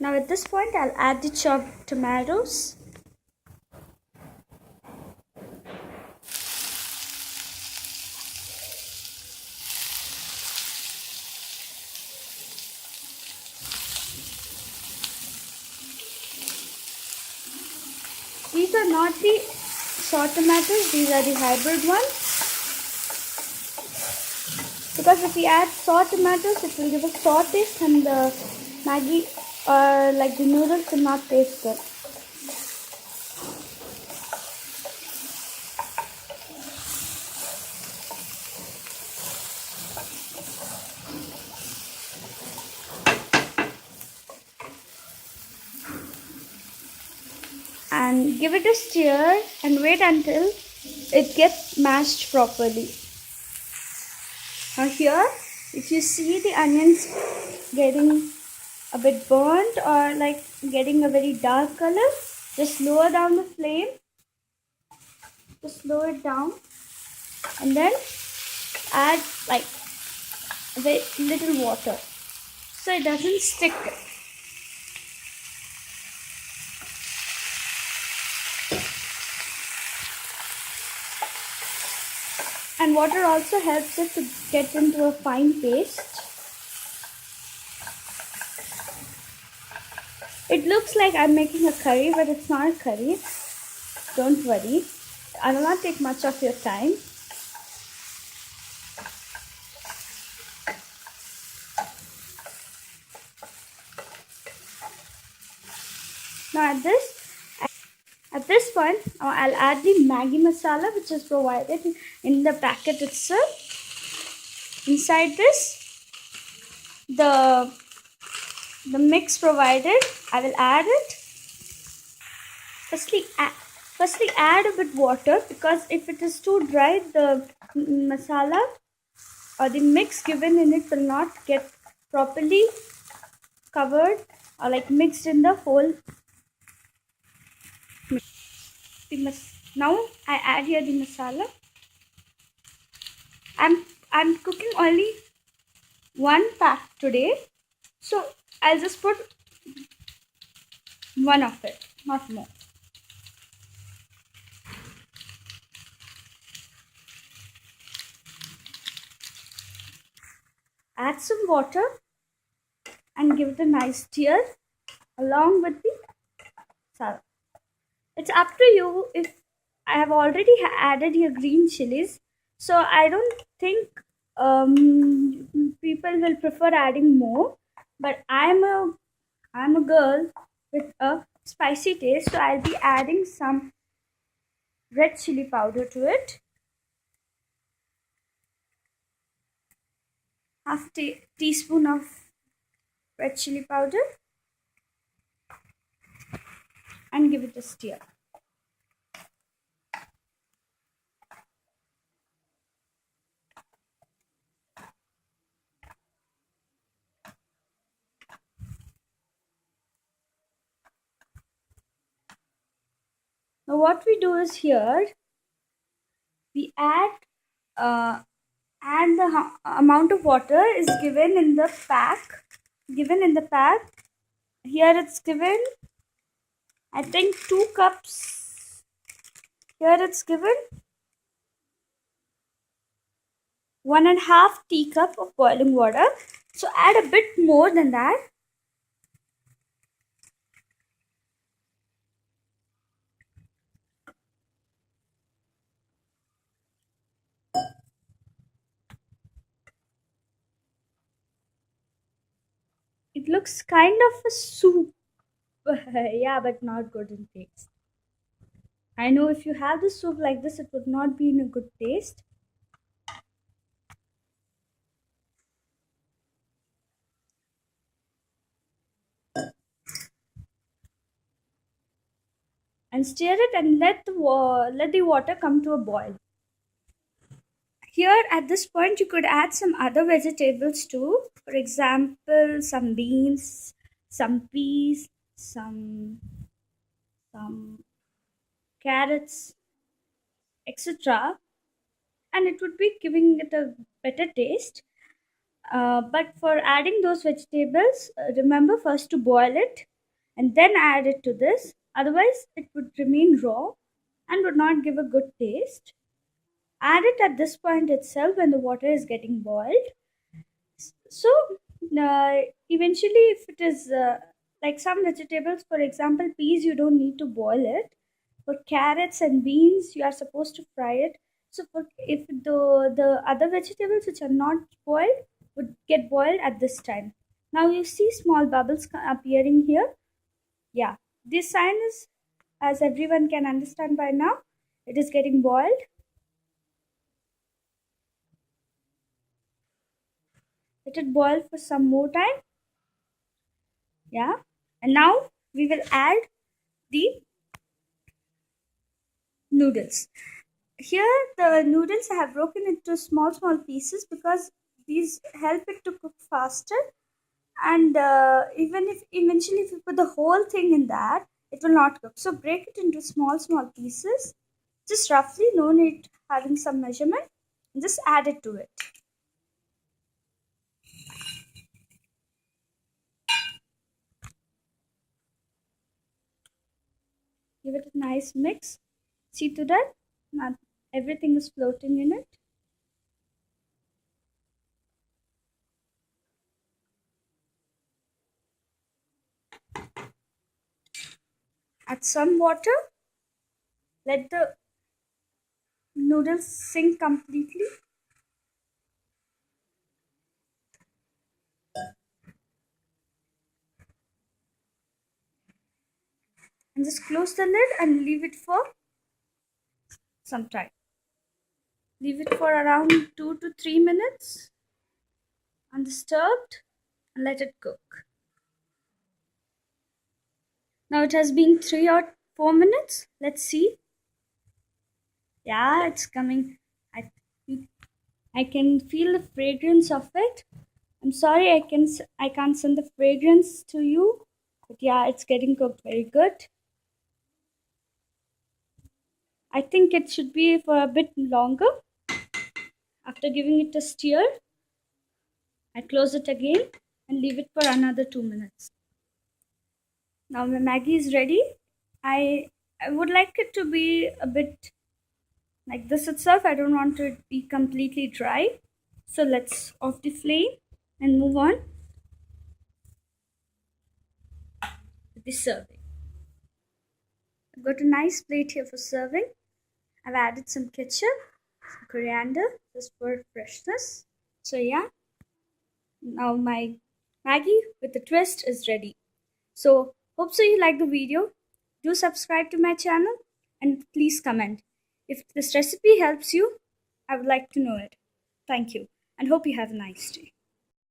Now at this point I'll add the chopped tomatoes. These are not the short tomatoes, these are the hybrid ones. Because if we add sour tomatoes, it will give a sour taste and the Maggi or like the noodles will not taste good. And give it a stir and wait until it gets mashed properly. Now here, if you see the onions getting a bit burnt or like getting a very dark color, just lower down the flame, just slow it down, and then add like a very little water so it doesn't stick. And water also helps it to get into a fine paste. It looks like I'm making a curry, but it's not a curry. Don't worry. I will not take much of your time. Now at this point, I'll add the Maggi masala which is provided in the packet itself. Inside this, the mix provided, I will add it. Firstly add a bit water, because if it is too dry, the masala or the mix given in it will not get properly covered or like mixed in the whole. Now I add here the masala. I'm cooking only one pack today, so I'll just put one of it, not more. Add some water and give it a nice stir along with the salad. It's up to you. If I have already added your green chilies, so I don't think people will prefer adding more. But I'm a girl with a spicy taste, so I'll be adding some red chili powder to it. Half teaspoon of red chili powder and give it a stir. Now what we do is here we add and the amount of water is given in the pack. Here it's given, I think, 2 cups. Here it's given 1.5 teacup of boiling water, so add a bit more than that. It looks kind of a soup. Yeah, but not good in taste. I know if you have the soup like this, it would not be in a good taste. And stir it and let the water come to a boil. Here at this point you could add some other vegetables too. For example, some beans, some peas, some carrots, etc. And it would be giving it a better taste. But for adding those vegetables, remember first to boil it and then add it to this. Otherwise, it would remain raw and would not give a good taste. Add it at this point itself when the water is getting boiled. So, uh, eventually, if it is like some vegetables, for example, peas, you don't need to boil it. For carrots and beans, you are supposed to fry it. So, for, if the other vegetables which are not boiled would get boiled at this time. Now you see small bubbles appearing here. Yeah, this sign is, as everyone can understand by now, it is getting boiled. Let it boil for some more time. Yeah, and now we will add the noodles. Here the noodles I have broken into small pieces because these help it to cook faster, and even if eventually if you put the whole thing in that, it will not cook. So break it into small pieces, just roughly, no need having some measurement, and just add it to it. Give it a nice mix. See to that not everything is floating in it. Add some water. Let the noodles sink completely. And just close the lid and leave it for some time. Leave it for around 2 to 3 minutes undisturbed and let it cook. Now it has been 3 or 4 minutes. Let's see. Yeah, it's coming. I, I can feel the fragrance of it. I'm sorry I can't send the fragrance to you, but yeah, it's getting cooked very good. I think it should be for a bit longer. After giving it a stir, I close it again and leave it for another 2 minutes. Now my Maggi is ready. I would like it to be a bit like this itself. I don't want it to be completely dry. So let's off the flame and move on with the serving. I've got a nice plate here for serving. I've added some ketchup, some coriander, just for freshness. So yeah, now my Maggi with a twist is ready. So hope so you like the video. Do subscribe to my channel and please comment. If this recipe helps you, I would like to know it. Thank you and hope you have a nice day.